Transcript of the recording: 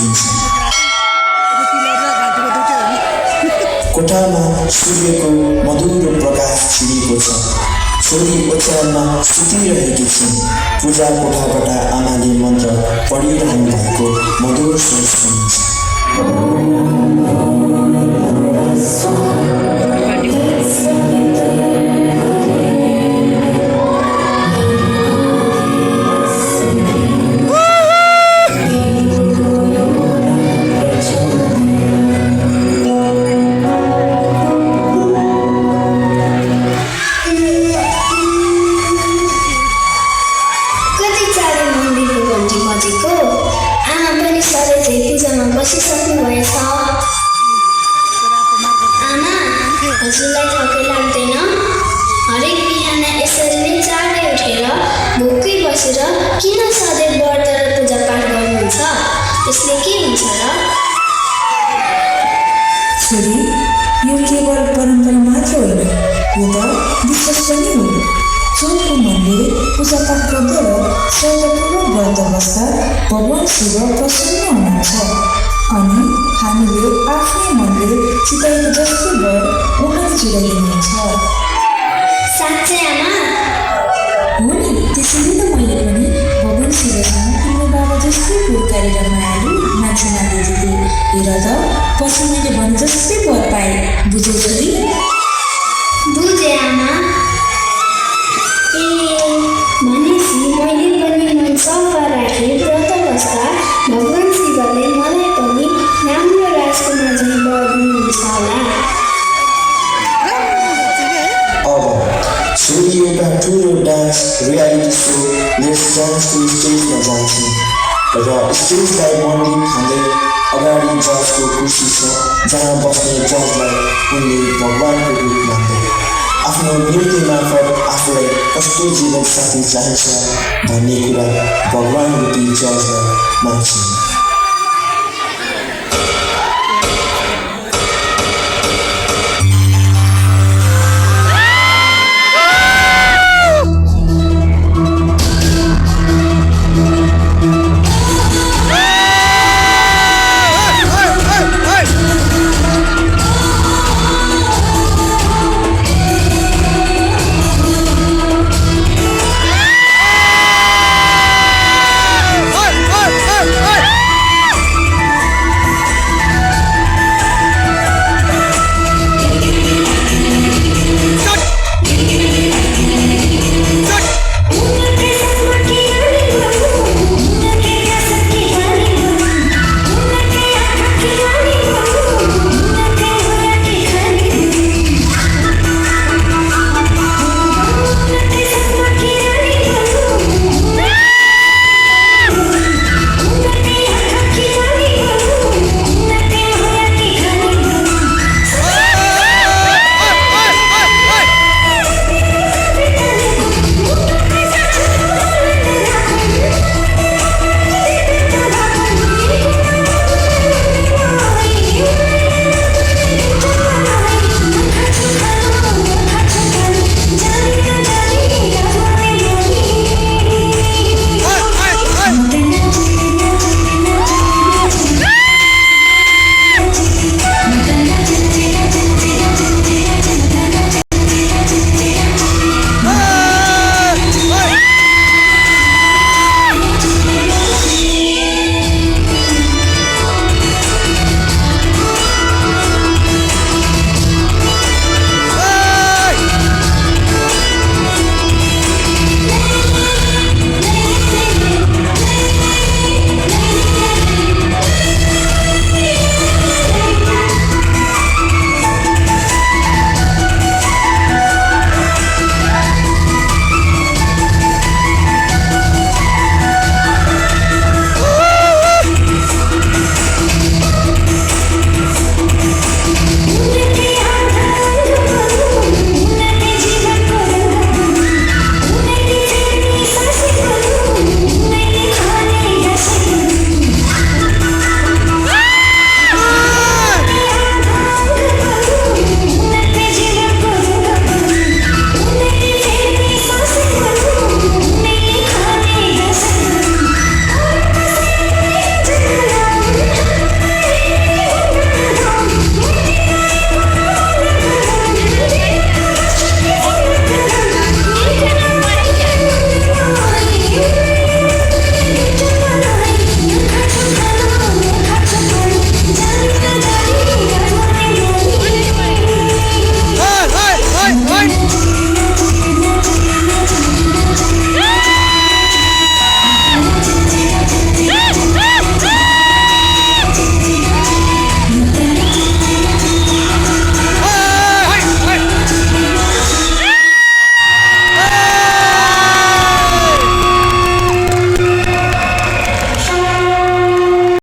सुनिन्छ। कोठामा सूर्यको मधुरो प्रकाश छिरेको छ। छोरी ओछ्यानमा सुतिरहेकी छिन्। पूजा कोठाबाट आमाले मन्त्र पढिरहनु भएको मधुर स्वर सुनिन्छ। हजुरलाई थकै लाग्दैन? हरेक बिहान यसरी नै चाँडै उठेर भोकै बसेर किन सधैँ व्रत र पूजापाठ गर्नुहुन्छ? त्यसले के हुन्छ र? छोरी, यो केवल परम्परा मात्र होइन, यो त विश्वास पनि हो। चोरको मनले पूजापाठ गर्दा र श्रद्धापूर्वक व्रत बस्दा भगवान शिव प्रसन्न हुनुहुन्छ अनि हामीले आफ्नै मनले चिताएको जस्तो वर उहाँले जुराइदिनुहुन्छ। साँच्चै आमा? हो नि, त्यसैले त मैले पनि भगवान शिवसँग तिम्रो बाबा जस्तै पुरकारी र मायालु मान्छे मानिदिए। हेर त, पछि मैले भने जस्तै वर पाएँ। बुझौ छोरी? बुझेँ आमा। भनेपछि मैले पनि मन सफा राखेँ व्रत बस्दा भगवान शिवले मलाई पनि राम्रो राजकुमार झैँ वर दिनुहुन्छ होला। अब छोरी एउटा ठुलो dance reality show let's dance to स्टेजमा जान्छन् र स्टेजलाई मन्दिर खाँदै अगाडि जजको कुर्सी छ, जहाँ बस्ने जजलाई उनले भगवानको रूप मान्दै आफ्नो नृत्य मार्फत आफूलाई कस्तो जीवनसाथी चाहन्छ भन्ने कुरा भगवान रूपी जजलाई मान्छन्।